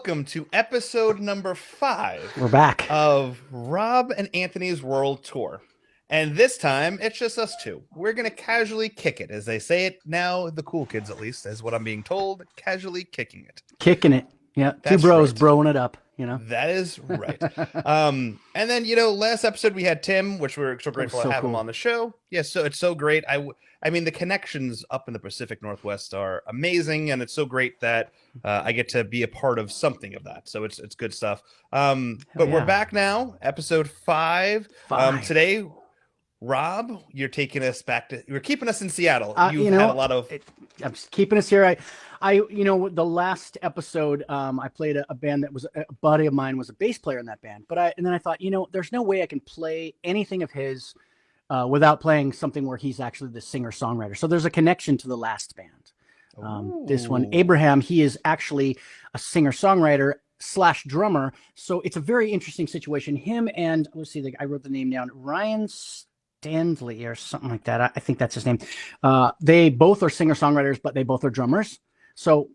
welcome to episode number 5. We're back. Of Robb and Anthony's World Tour. And this time, it's just us two. We're going to casually kick it, as they say it now, the cool kids at least, is what I'm being told, casually kicking it. Kicking it. Yeah, That's two bros right. broing it up, That is right. And then, last episode we had Tim, which we're so grateful to have him on the show. Yeah, so it's so great. I mean, the connections up in the Pacific Northwest are amazing, and it's so great that I get to be a part of something of that. So it's good stuff. But we're back now, episode 5. Today, Rob, you're taking us back to. You're keeping us in Seattle. You've had a lot of. I'm keeping us here. The last episode, I played a band that was a buddy of mine was a bass player in that band. And then I thought, there's no way I can play anything of his without playing something where he's actually the singer-songwriter. So there's a connection to the last band. This one, Abraham, he is actually a singer-songwriter / drummer. So it's a very interesting situation. Him and let's see, I wrote the name down. Ryan Stanley or something like that. I think that's his name. They both are singer-songwriters, but they both are drummers. So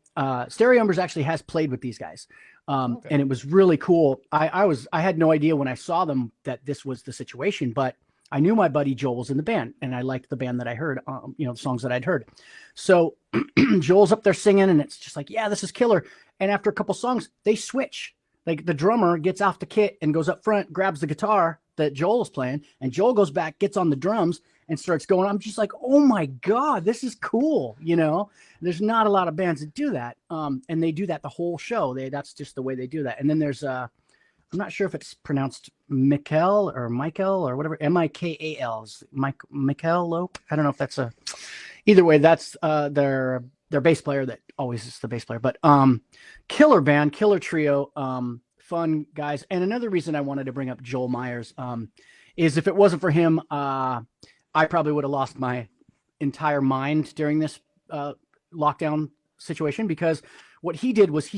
Stereo Numbers actually has played with these guys. And it was really cool. I had no idea when I saw them that this was the situation, but I knew my buddy Joel was in the band, and I liked the band that I heard, the songs that I'd heard. So Joel's up there singing, and it's just like, yeah, this is killer. And after a couple songs, they switch. Like the drummer gets off the kit and goes up front, grabs the guitar that Joel is playing, and Joel goes back, gets on the drums, and starts going. I'm just like, oh my God, this is cool. There's not a lot of bands that do that. And they do that the whole show. That's just the way they do that. And then there's I'm not sure if it's pronounced Mikel or whatever. Mikal is Mikel Lope. I don't know if that's either way. That's their bass player that always is the bass player. But killer band, killer trio, fun guys. And another reason I wanted to bring up Joel Myers is if it wasn't for him, I probably would have lost my entire mind during this lockdown situation, because what he did was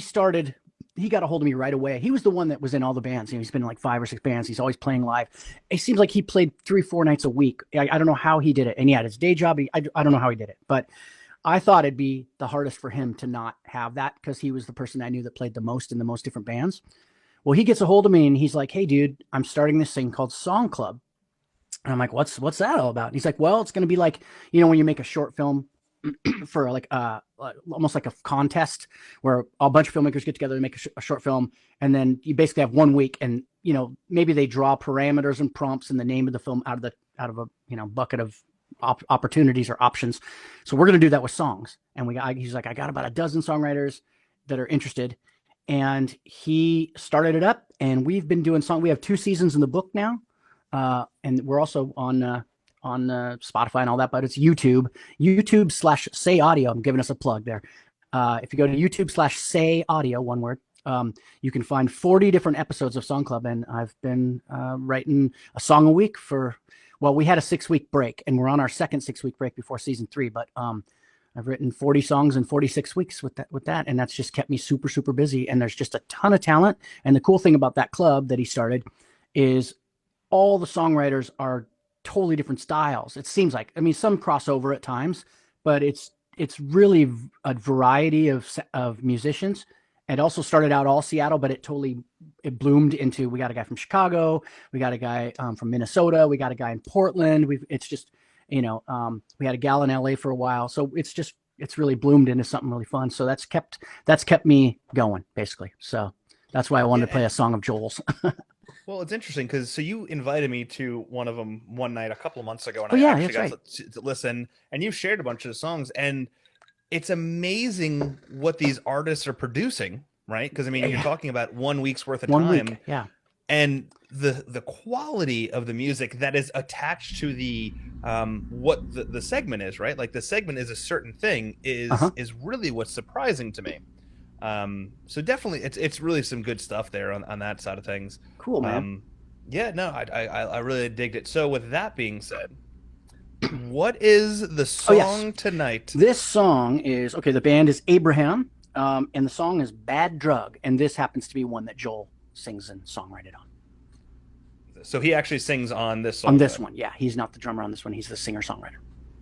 he got a hold of me right away. He was the one that was in all the bands. He's been in like 5 or 6 bands. He's always playing live. It seems like he played 3-4 nights a week. I don't know how he did it. And he had his day job. I don't know how he did it, but I thought it'd be the hardest for him to not have that, because he was the person I knew that played the most in the most different bands. Well, he gets a hold of me and he's like, hey dude, I'm starting this thing called Song Club. And I'm like, what's that all about? And he's like, well, it's going to be like, when you make a short film for like almost like a contest where a bunch of filmmakers get together to make a short film, and then you basically have 1 week, and maybe they draw parameters and prompts and the name of the film out of a bucket of opportunities or options. So we're going to do that with songs. And he's like, I got about a dozen songwriters that are interested, and he started it up, and we've been doing we have 2 seasons in the book now, and we're also on Spotify and all that, but it's YouTube /Say Audio. I'm giving us a plug there. If you go to YouTube /Say Audio, one word, you can find 40 different episodes of Song Club. And I've been writing a song a week we had a 6-week break, and we're on our second 6-week break before season 3. But I've written 40 songs in 46 weeks with that. And that's just kept me super, super busy. And there's just a ton of talent. And the cool thing about that club that he started is all the songwriters are totally different styles. It seems like, some crossover at times, but it's really a variety of musicians. It also started out all Seattle, but it bloomed into, we got a guy from Chicago, we got a guy from Minnesota, we got a guy in Portland. We had a gal in LA for a while. So it's really bloomed into something really fun. So that's kept me going, basically. So that's why I wanted to play a song of Joel's. Well, it's interesting because you invited me to one of them one night a couple of months ago, and I actually got to listen, and you shared a bunch of the songs, and it's amazing what these artists are producing, right? Because you're talking about 1 week's worth of time, and the quality of the music that is attached to the what the segment is, right? Like the segment is a certain thing is really what's surprising to me. So definitely it's really some good stuff there on that side of things. Cool, man. I really digged it. So with that being said, what is the song tonight? This song is, the band is Abraham, and the song is Bad Drug, and this happens to be one that Joel sings and songwrited on. So he actually sings on this song? On this one, yeah. He's not the drummer on this one. He's the singer-songwriter.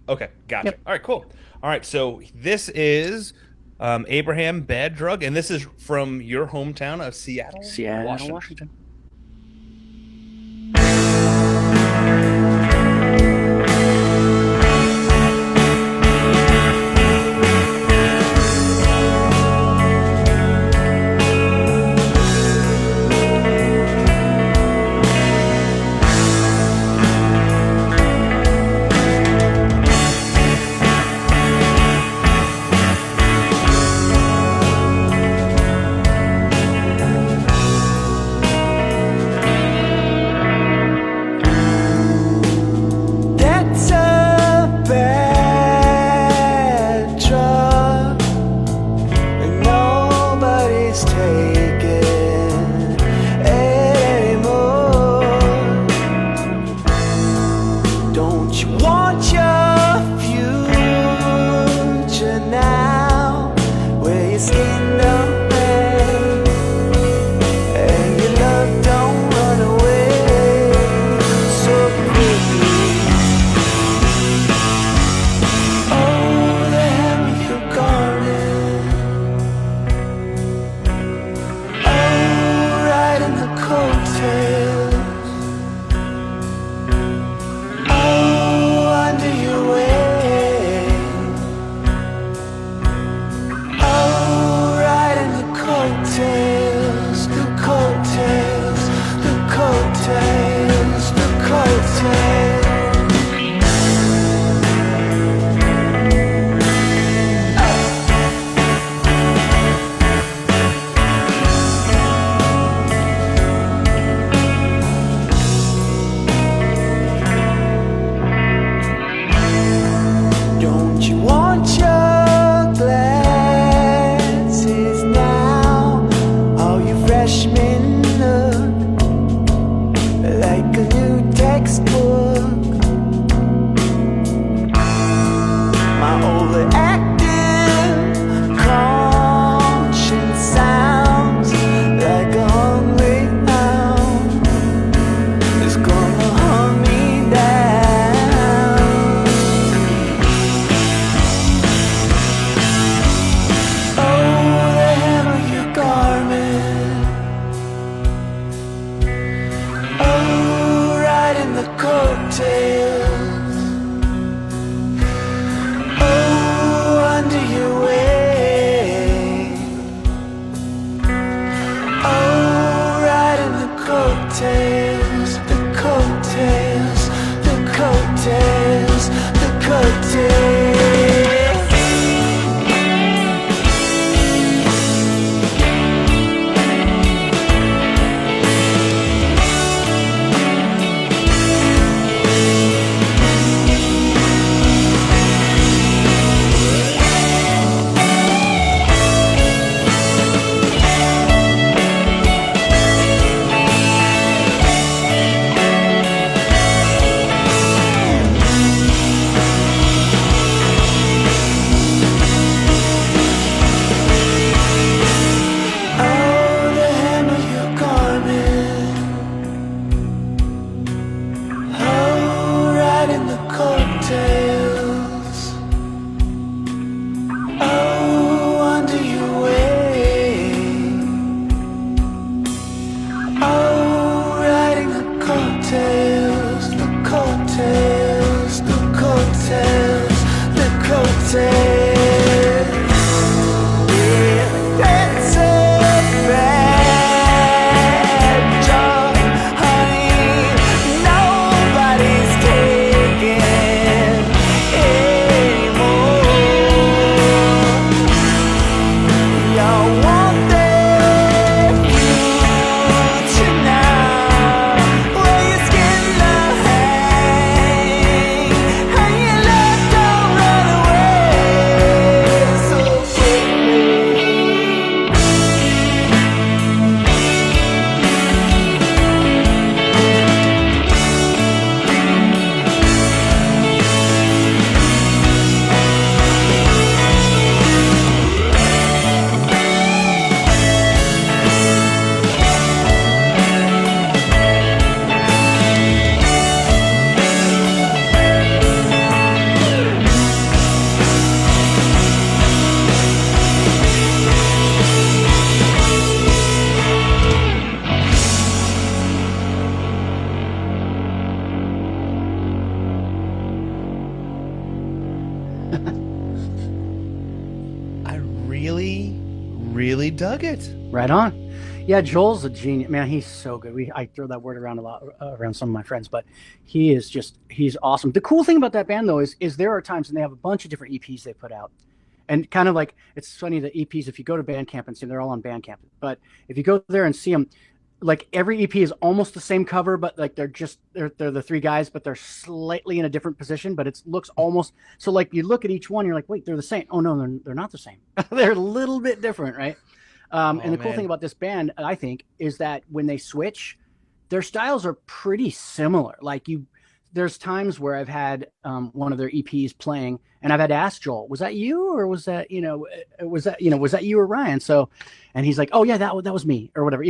Okay, gotcha. Yep. All right, cool. All right, so this is Abraham, Bad Drug, and this is from your hometown of Seattle, Washington. coattails. Oh, under your really dug it. Right on. Yeah, Joel's a genius, man. He's so good. I throw that word around a lot around some of my friends, but he's awesome. The cool thing about that band though is there are times when they have a bunch of different EPs they put out, and kind of like it's funny the EPs. If you go to Bandcamp and see them, they're all on Bandcamp, but if you go there and see them, like every EP is almost the same cover, but like they're the three guys, but they're slightly in a different position. But it looks almost so like you look at each one, you're like, wait, they're the same. Oh no, they're not the same. They're a little bit different, right? And the cool thing about this band, I think, is that when they switch, their styles are pretty similar. Like there's times where I've had one of their EPs playing, and I've had to ask Joel, "Was that you, or was that was that you or Ryan?" So, and he's like, "Oh yeah, that was me," or whatever,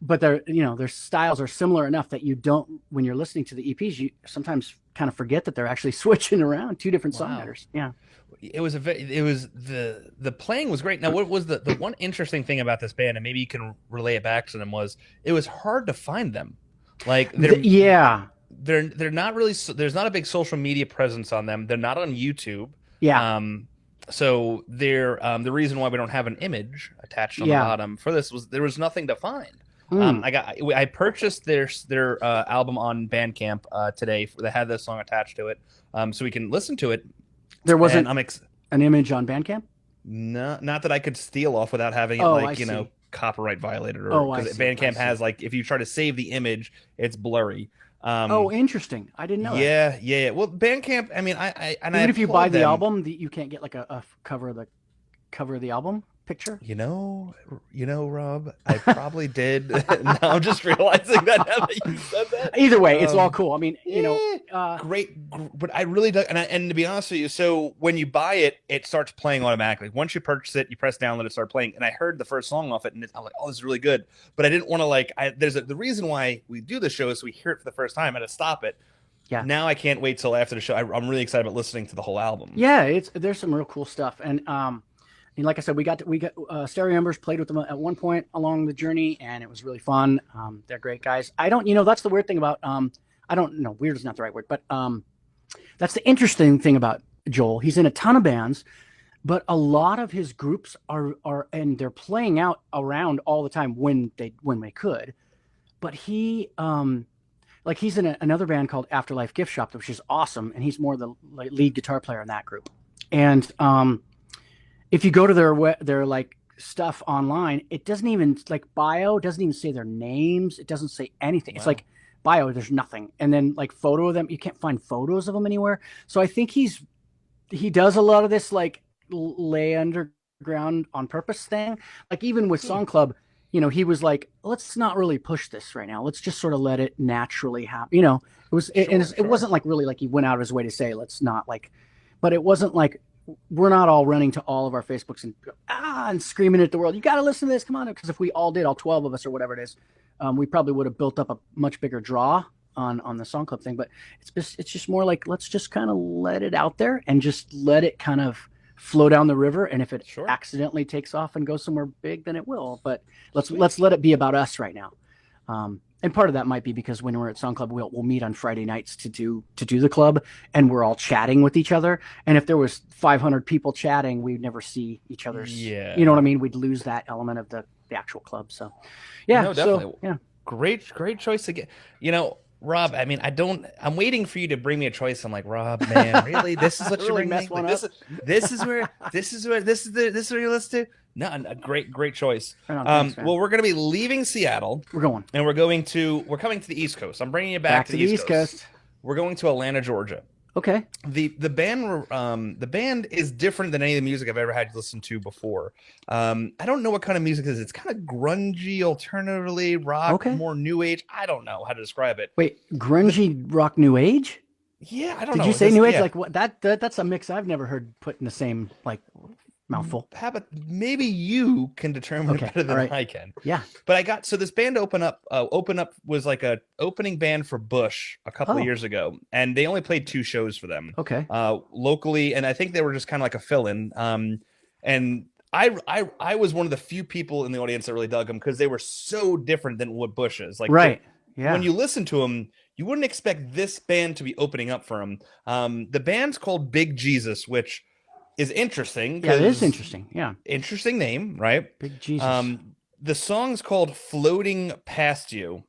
But their styles are similar enough that you don't, when you're listening to the EPs, you sometimes kind of forget that they're actually switching around two different songwriters. Yeah. The playing was great. Now, what was the one interesting thing about this band, and maybe you can relay it back to them, was it was hard to find them. Like they're not really, there's not a big social media presence on them. They're not on YouTube. Yeah. So they're the reason why we don't have an image attached on the bottom for this was there was nothing to find. I purchased their album on Bandcamp today. They had this song attached to it, so we can listen to it. There wasn't an image on Bandcamp? No, not that I could steal off without having it copyright violated, or because Bandcamp has like if you try to save the image, it's blurry. Interesting. I didn't know that. Yeah. Well, Bandcamp. I mean, even if you buy the album, you can't get like a cover of the album picture. Rob, I probably did. Now I'm just realizing that now that you said that. Either way, it's all cool. I mean, great, but I really dug. And to be honest with you, so when you buy it, it starts playing automatically. Once you purchase it, you press download, it starts playing. And I heard the first song off it, and I'm like, oh, this is really good. But I didn't want to the reason why we do the show is we hear it for the first time. I had to stop it. Yeah. Now I can't wait till after the show. I'm really excited about listening to the whole album. Yeah, there's some real cool stuff, and like I said, we got Stereo Embers, played with them at one point along the journey, and it was really fun. They're great guys. That's the weird thing about weird is not the right word, but that's the interesting thing about Joel. He's in a ton of bands, but a lot of his groups are and they're playing out around all the time when they could. But he he's in another band called Afterlife Gift Shop, which is awesome, and he's more the lead guitar player in that group. And if you go to their like stuff online, it doesn't even bio doesn't even say their names. It doesn't say anything. Wow. It's like bio, there's nothing. And then like photo of them, you can't find photos of them anywhere. So I think he does a lot of this like lay underground on purpose thing. Like even with Song Club, he was like, let's not really push this right now. Let's just sort of let it naturally happen. It wasn't like really like he went out of his way to say, let's not but it wasn't like, we're not all running to all of our Facebooks and screaming at the world, you got to listen to this, come on. Because if we all did, all 12 of us or whatever it is, we probably would have built up a much bigger draw on the Song Club thing. But it's just more like, let's just kind of let it out there and just let it kind of flow down the river. And if it accidentally takes off and goes somewhere big, then it will. But let's let it be about us right now. And part of that might be because when we're at Song Club, we'll meet on Friday nights to do the club, and we're all chatting with each other. And if there was 500 people chatting, we'd never see each other's. Yeah. You know what I mean? We'd lose that element of the actual club. So, yeah. No, definitely. So, yeah. Great choice again. Rob, I mean, I'm waiting for you to bring me a choice. I'm like, Rob, man, really? This is what you're bringing me? This is where you listen to? No, a great choice. Thanks, well, we're going to be leaving Seattle. We're going. And we're coming to the East Coast. I'm bringing you back to the East Coast. We're going to Atlanta, Georgia. Okay. The band is different than any of the music I've ever had to listen to before. I don't know what kind of music it is. It's kind of grungy, alternatively rock, more new age. I don't know how to describe it. Wait, grungy rock, new age? Yeah, I don't know. Did you say new age? Yeah. Like what? That's a mix I've never heard put in the same mouthful. How about maybe you can determine it better than I can? Yeah. But this band Open Up was like a opening band for Bush a couple of years ago, and they only played 2 shows for them. Okay. Locally, and I think they were just kind of like a fill-in. And I was one of the few people in the audience that really dug them because they were so different than what Bush is. Like, right. Yeah. When you listen to them, you wouldn't expect this band to be opening up for them. The band's called Big Jesus, which is interesting. Yeah, it is interesting. Yeah. Interesting name, right? Big Jesus. The song's called Floating Past You.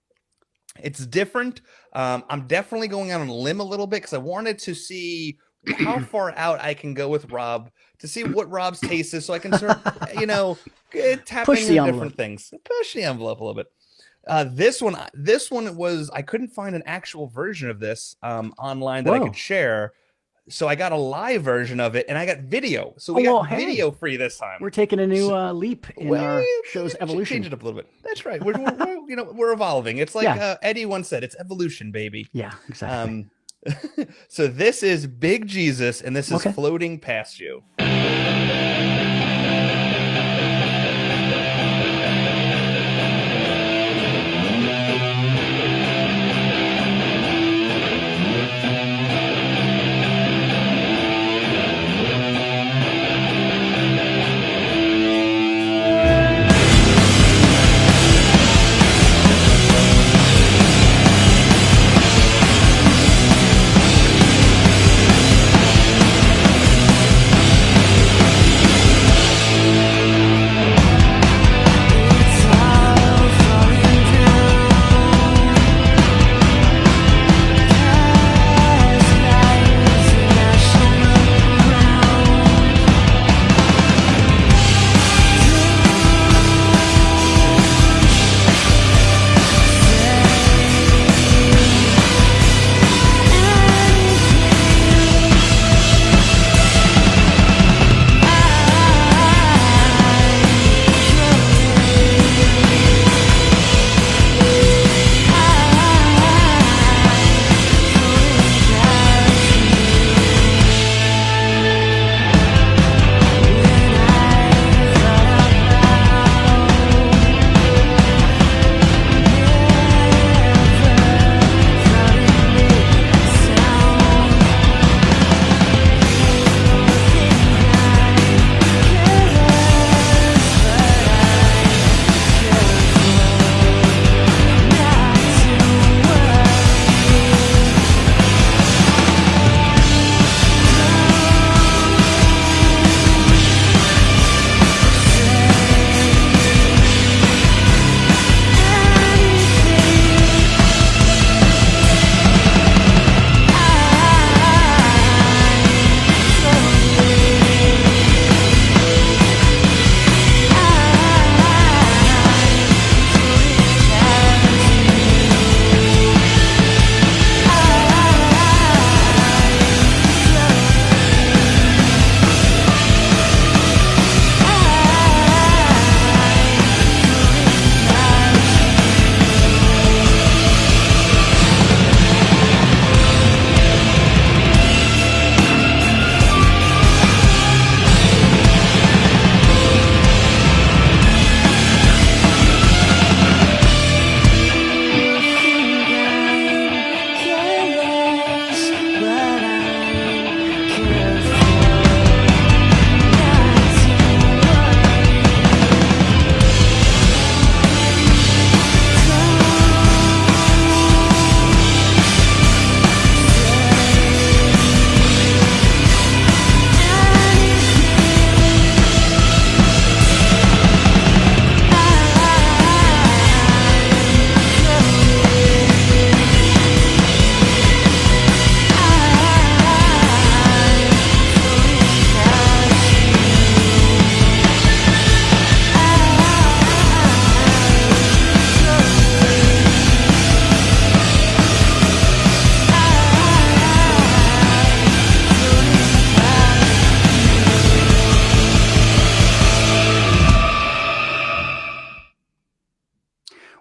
It's different. I'm definitely going out on a limb a little bit because I wanted to see how far out I can go with Rob to see what Rob's taste is so I can start, tapping into different things. Push the envelope a little bit. This one was, I couldn't find an actual version of this online that I could share. So I got a live version of it, and I got video. So we got video free this time. We're taking a new leap in our show's evolution. Change it up a little bit. That's right. We're evolving. It's like Eddie once said, "It's evolution, baby." Yeah, exactly. So this is Big Jesus, and this is Floating Past You.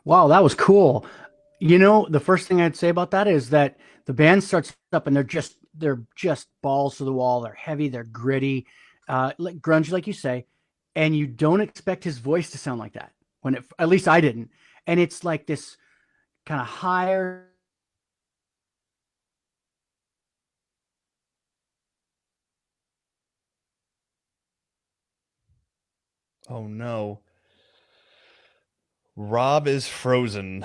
Wow, that was cool. The first thing I'd say about that is that the band starts up and they're just balls to the wall. They're heavy, they're gritty, like grunge, like you say, and you don't expect his voice to sound like that at least I didn't. And it's like this kind of higher. Oh no. Rob is frozen.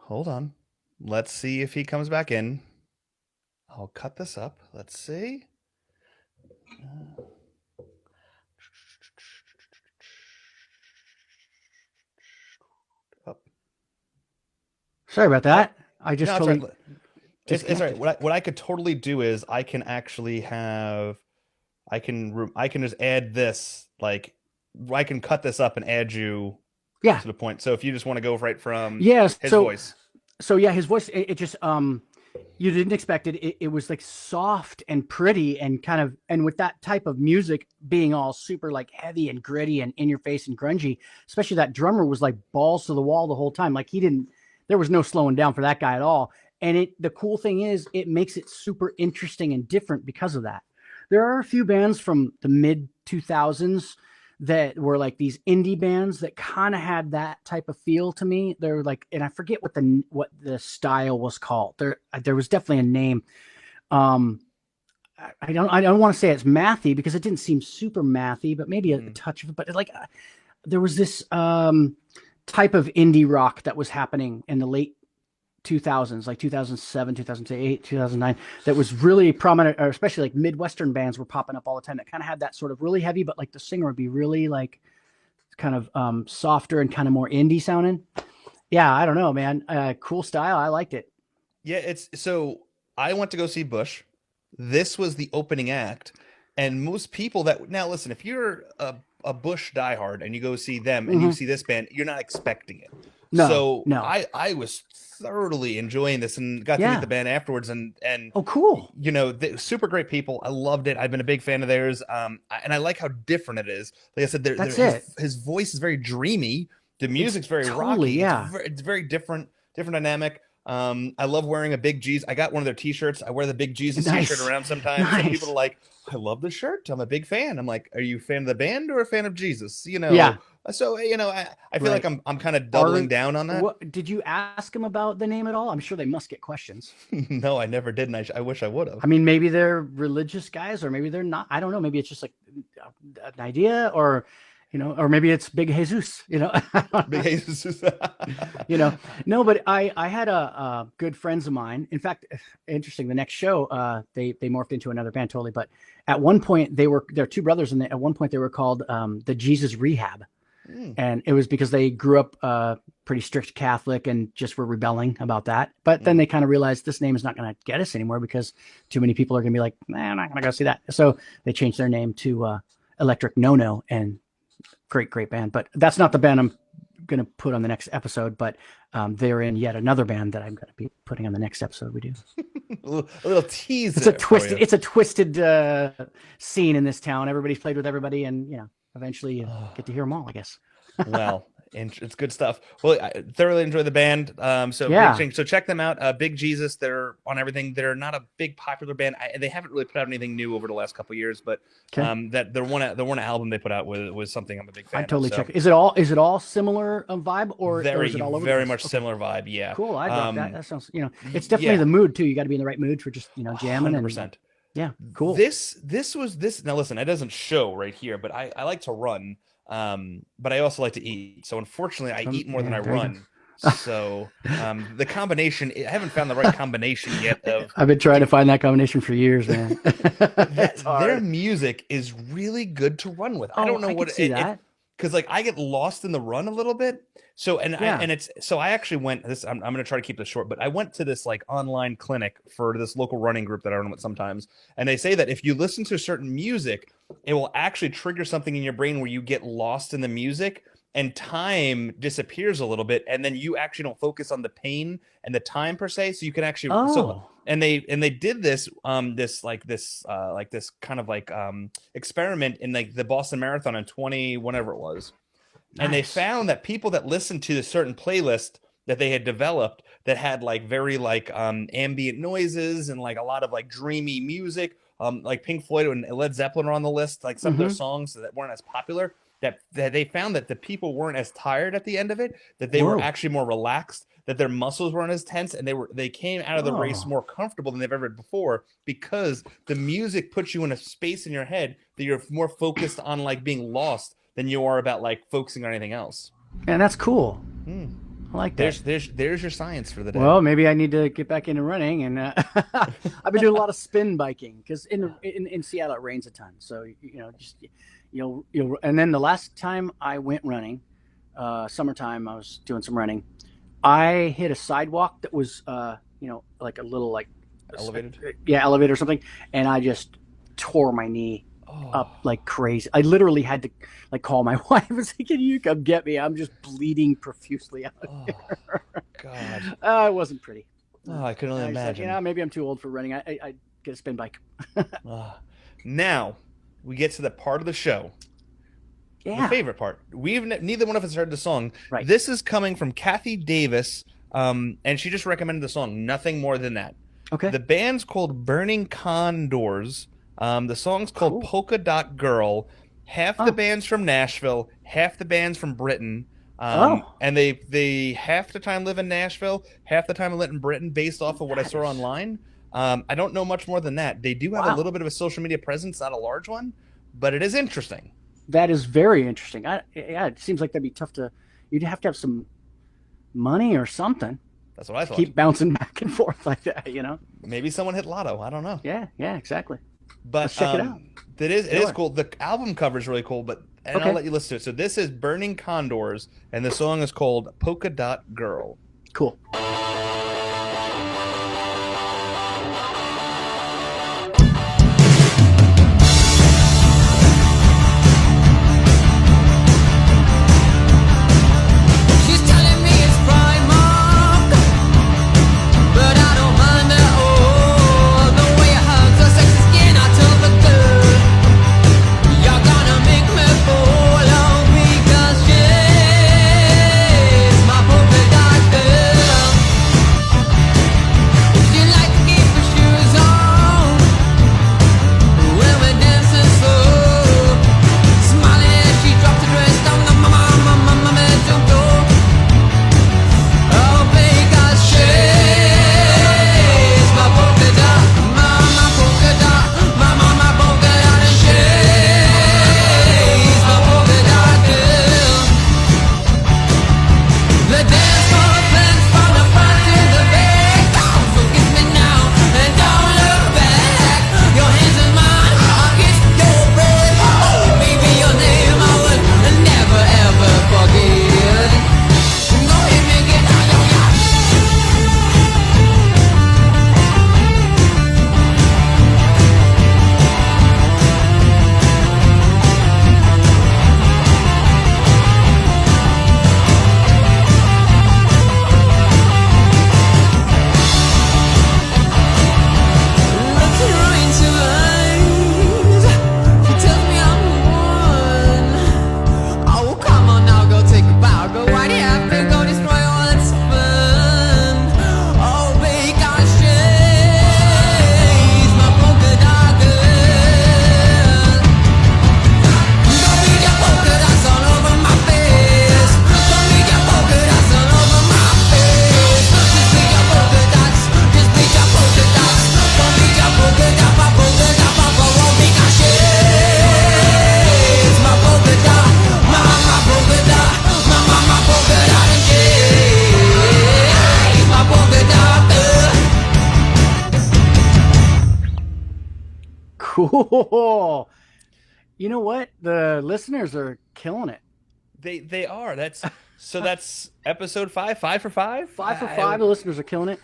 Hold on. Let's see if he comes back in. I'll cut this up. Let's see. Up. Sorry about that. I just no, totally. Right. It's all right. What I could totally do is I can actually have, I can just add this, like, I can cut this up and add you to the point. So if you just want to go right from his voice. So yeah, his voice, it just, you didn't expect it. It was like soft and pretty and kind of, and with that type of music being all super like heavy and gritty and in your face and grungy, especially that drummer was like balls to the wall the whole time. Like there was no slowing down for that guy at all. And the cool thing is it makes it super interesting and different because of that. There are a few bands from the mid 2000s that were like these indie bands that kind of had that type of feel to me. They're like, and I forget what the style was called. There was definitely a name. I don't want to say it's mathy because it didn't seem super mathy, but maybe a touch of it. But like, there was this type of indie rock that was happening in the late 2000s, like 2007, 2008, 2009, that was really prominent, or especially like Midwestern bands were popping up all the time that kind of had that sort of really heavy, but like the singer would be really like kind of softer and kind of more indie sounding. Yeah, I don't know, man. Cool style. I liked it. Yeah, so I went to go see Bush. This was the opening act. And most people now listen, if you're a Bush diehard and you go see them and you see this band, you're not expecting it. No. I was thoroughly enjoying this and got to meet the band afterwards and oh, cool. You know, super great people. I loved it. I've been a big fan of theirs. And I like how different it is. Like I said, his voice is very dreamy. The music's very rocky. Yeah. It's very different dynamic. I love wearing a Big Jesus. I got one of their t-shirts. I wear the Big Jesus t-shirt around sometimes. And people are like, I love the shirt. I'm a big fan. I'm like, are you a fan of the band or a fan of Jesus? You know? Yeah. So, you know, I feel like I'm kind of doubling down on that. Did you ask him about the name at all? I'm sure they must get questions. No, I never did. And I wish I would have. I mean, maybe they're religious guys or maybe they're not. I don't know. Maybe it's just like an idea or, you know, or maybe it's Big Jesus, you know. Big Jesus. You know, no, but I had a good friends of mine. In fact, interesting. The next show, they morphed into another band totally. But at one point they're two brothers, and at one point they were called the Jesus Rehab, and it was because they grew up pretty strict Catholic and just were rebelling about that. But then they kind of realized this name is not going to get us anymore because too many people are going to be like, nah, I'm not going to go see that. So they changed their name to Electric No-No, and great band. But that's not the band I'm going to put on the next episode, but they're in yet another band that I'm going to be putting on the next episode we do. a little teaser. It's a twisted scene in this town. Everybody's played with everybody, and you know, eventually you get to hear them all, I guess. Well, it's good stuff. Well, I thoroughly enjoy the band. So check them out. Big Jesus, they're on everything. They're not a big popular band. They haven't really put out anything new over the last couple of years, but that the one album they put out was something I'm a big fan. I'd totally of, check. Is it all similar vibe or is it all over very much similar vibe? Yeah. Cool. I love that. That sounds. You know, it's definitely the mood too. You got to be in the right mood for just jamming 100%. and. Yeah, cool. This was now listen, it doesn't show right here, but I like to run. But I also like to eat. So unfortunately, I eat more than I run. So the combination, I haven't found the right combination yet. I've been trying to find that combination for years, man. Their music is really good to run with. I don't know what it because like I get lost in the run a little bit. So I actually went this. I'm going to try to keep this short, but I went to this like online clinic for this local running group that I run with sometimes, and they say that if you listen to certain music, it will actually trigger something in your brain where you get lost in the music and time disappears a little bit, and then you actually don't focus on the pain and the time per se. So you can actually and they did this this kind of like experiment in like the Boston Marathon in 20 whenever it was. Nice. And they found that people that listened to a certain playlist that they had developed that had like very like ambient noises and like a lot of like dreamy music, like Pink Floyd and Led Zeppelin are on the list, like some of their songs that weren't as popular, that they found that the people weren't as tired at the end of it, that they were actually more relaxed, that their muscles weren't as tense, and they came out of the race more comfortable than they've ever before because the music puts you in a space in your head that you're more focused on like being lost than you are about like focusing on anything else. And that's cool. I like that. There's your science for the day. Well, maybe I need to get back into running, and I've been doing a lot of spin biking because in Seattle it rains a ton. So you'll and then the last time I went running, summertime, I was doing some running. I hit a sidewalk that was like a little elevated, elevator or something, and I just tore my knee up like crazy. I literally had to call my wife and say, "Can you come get me? I'm just bleeding profusely out here." God, it wasn't pretty. I can only imagine. Said, maybe I'm too old for running. I get a spin bike. Now we get to the part of the show. Yeah. The favorite part. Neither one of us heard the song. Right. This is coming from Kathy Davis, and she just recommended the song. Nothing more than that. Okay. The band's called Burning Condors. The song's called Polka Dot Girl. Half the band's from Nashville, half the band's from Britain. And they half the time live in Nashville, half the time live in Britain, based off of what I saw online. I don't know much more than that. They do have a little bit of a social media presence, not a large one, but it is interesting. That is very interesting. It seems like that'd be tough you'd have to have some money or something. That's what I thought. Keep bouncing back and forth like that, Maybe someone hit lotto. I don't know. Yeah, exactly. But let's check it out. It is cool. The album cover is really cool, I'll let you listen to it. So this is Burning Condors, and the song is called Polka Dot Girl. Cool. Cool. You know what? The listeners are killing it. They are. That's episode 5. 5 for 5. 5 for 5. The listeners are killing it.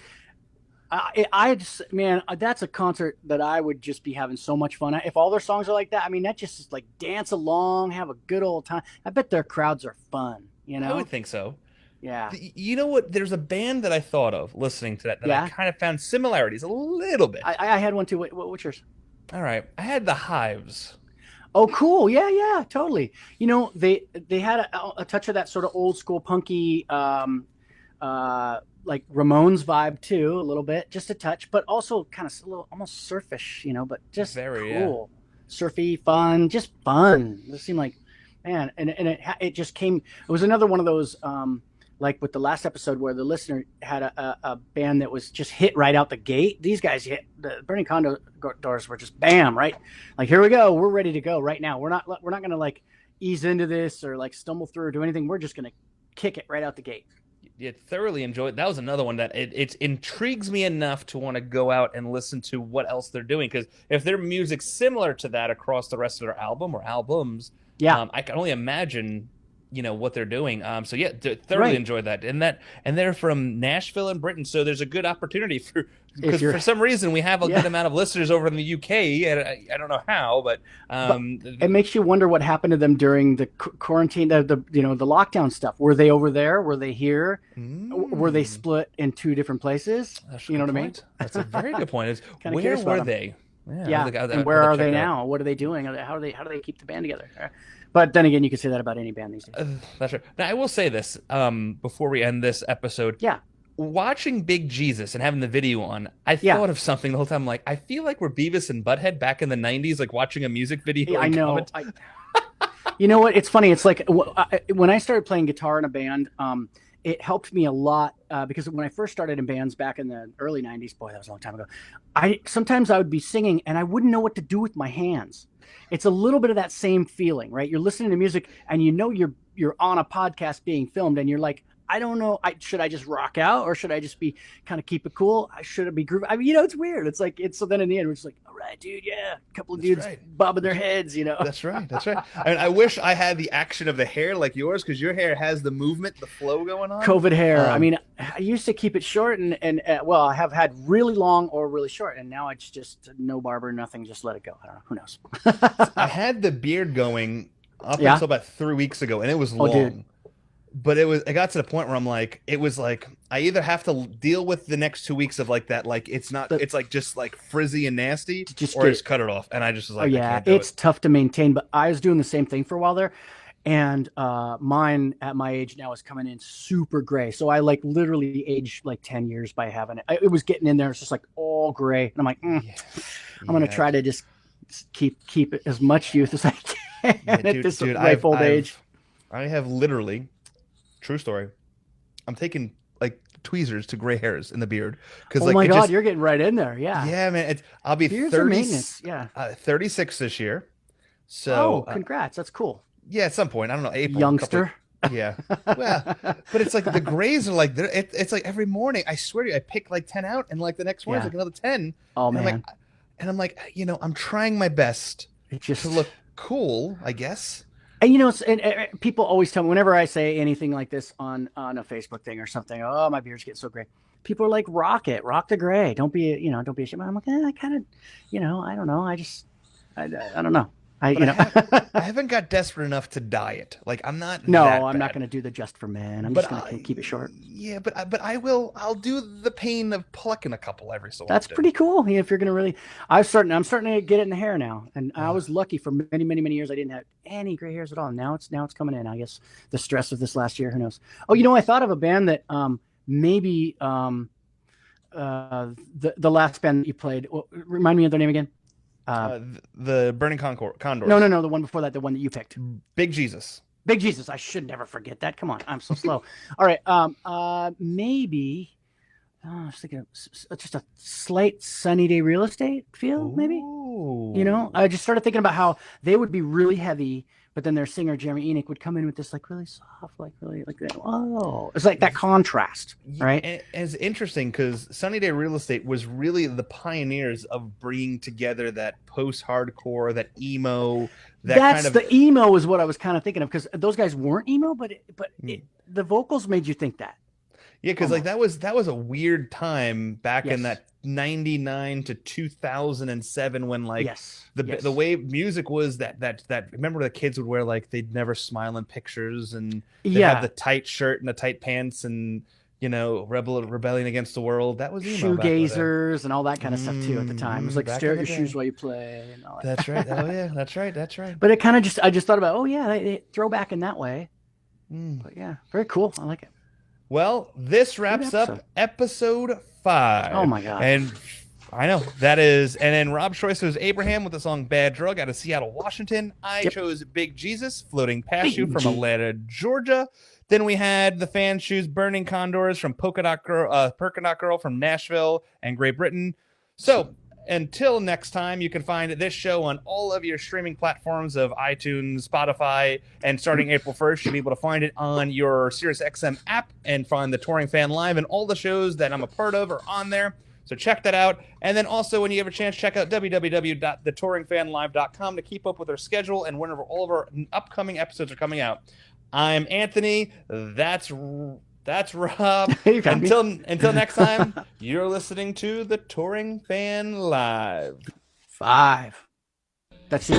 I just, man, that's a concert that I would just be having so much fun at. If all their songs are like that, I mean, that just is like dance along, have a good old time. I bet their crowds are fun. I would think so. Yeah. You know what? There's a band that I thought of listening to that I kind of found similarities a little bit. I had one too. What's yours? All right. I had the Hives. Oh, cool. Yeah, totally. They had a touch of that sort of old school punky, like Ramones vibe too, a little bit, just a touch, but also kind of a little almost surfish, but just very cool, surfy, fun, just fun. It seemed like, man, and it just came. It was another one of those, like with the last episode where the listener had a band that was just hit right out the gate. These guys hit the Burning Condors were just bam, right? Like, here we go. We're ready to go right now. We're not going to like ease into this or like stumble through or do anything. We're just going to kick it right out the gate. thoroughly enjoyed. That was another one that it intrigues me enough to want to go out and listen to what else they're doing. Because if their music's similar to that across the rest of their album or albums, I can only imagine what they're doing. So yeah, thoroughly enjoyed that. And they're from Nashville and Britain, so there's a good opportunity because for some reason we have a good amount of listeners over in the UK, and I don't know how, but it makes you wonder what happened to them during the quarantine, the lockdown stuff. Were they over there? Were they here? Were they split in two different places? You know what I mean? That's a very good point. Where were they? Yeah. And where are they now? What are they doing? How do they keep the band together? But then again, you could say that about any band these days. That's right. Now, I will say this before we end this episode. Yeah. Watching Big Jesus and having the video on, I thought of something the whole time. Like, I feel like we're Beavis and Butthead back in the 90s, like watching a music video. Yeah, I know. You know what? It's funny. It's like when I started playing guitar in a band, it helped me a lot because when I first started in bands back in the early 90s, boy, that was a long time ago. Sometimes I would be singing and I wouldn't know what to do with my hands. It's a little bit of that same feeling, right? You're listening to music and you're on a podcast being filmed and you're like, I don't know. Should I just rock out or should I just be kind of keep it cool? Should it be groove? I mean, it's weird. It's like, so then in the end, we're just like, all right, dude. Yeah. A couple of dudes bobbing their heads, That's right. I mean, I wish I had the action of the hair like yours, because your hair has the movement, the flow going on. COVID hair. I mean, I used to keep it short and I have had really long or really short. And now it's just no barber, nothing. Just let it go. I don't know. Who knows? I had the beard going up until about 3 weeks ago, and it was long. Dude. But it got to the point where it was like I either have to deal with the next 2 weeks of like that, like it's like just like frizzy and nasty, or just cut it off. And I just was like, it's tough to maintain. But I was doing the same thing for a while there, and mine at my age now is coming in super gray. So I like literally aged like 10 years by having it. It was getting in there. It's just like all gray, and I'm like, I'm gonna try to just keep it as much youth as I can at this ripe old age. I have literally. True story. I'm taking like tweezers to gray hairs in the beard because my God, you're getting right in there. Yeah, man. I'll be 36 this year. So congrats. That's cool. Yeah, at some point, I don't know, April. Youngster. Yeah. Well, but it's like the grays are like it's like every morning. I swear to you, I pick like 10 out, and like the next morning, like another 10. Oh man. I'm like, I'm trying my best to look cool, I guess. And people always tell me whenever I say anything like this on a Facebook thing or something, oh, my beard's getting so gray. People are like, rock the gray. Don't be ashamed. I'm like, I kind of, I don't know. I don't know. I haven't got desperate enough to dye it. Like I'm not. No, I'm not going to do the just for men. I'm just going to keep it short. Yeah, but I will. I'll do the pain of plucking a couple every so often. That's pretty cool. If you're going to really, I'm starting to get it in the hair now. And I was lucky for many, many, many years. I didn't have any gray hairs at all. Now it's coming in. I guess the stress of this last year. Who knows? Oh, I thought of a band that maybe the last band that you played. Remind me of their name again. The Burning Condors. No, the one before that, the one that you picked. Big Jesus. I should never forget that. Come on, I'm so slow. All right, maybe I was thinking of just a slight Sunny Day Real Estate feel, maybe. I just started thinking about how they would be really heavy, but then their singer Jeremy Enoch would come in with this like really soft, like really like that. Oh, it's like that contrast, right? And it's interesting because Sunny Day Real Estate was really the pioneers of bringing together that post-hardcore, that emo. The emo is what I was kind of thinking of, because those guys weren't emo, but the vocals made you think that. Yeah, because like that was a weird time back in that 99 to 2007 when like the way music was that remember the kids would wear like they'd never smile in pictures and they'd have the tight shirt and the tight pants and rebelling against the world. That was emo shoegazers and all that kind of stuff too at the time. It was like stare at your shoes while you play and all that. That's right. Oh yeah, that's right. But it kind of I just thought about they throw back in that way. But yeah, very cool. I like it. Well, this wraps up episode 5. Oh my God. And I know that is, and then Rob choice was Abraham with the song Bad Drug out of Seattle, Washington. I chose Big Jesus, Floating Past You from Atlanta, Georgia. Then we had the fans choose Burning Condors from Polka Dot Girl from Nashville and Great Britain. So until next time, you can find this show on all of your streaming platforms of iTunes, Spotify, and starting April 1st, you'll be able to find it on your SiriusXM app and find the Touring Fan Live, and all the shows that I'm a part of are on there. So check that out. And then also, when you have a chance, check out www.thetouringfanlive.com to keep up with our schedule and whenever all of our upcoming episodes are coming out. I'm Anthony. That's Rob. Until next time, you're listening to the Touring Fan Live. 5. That's it.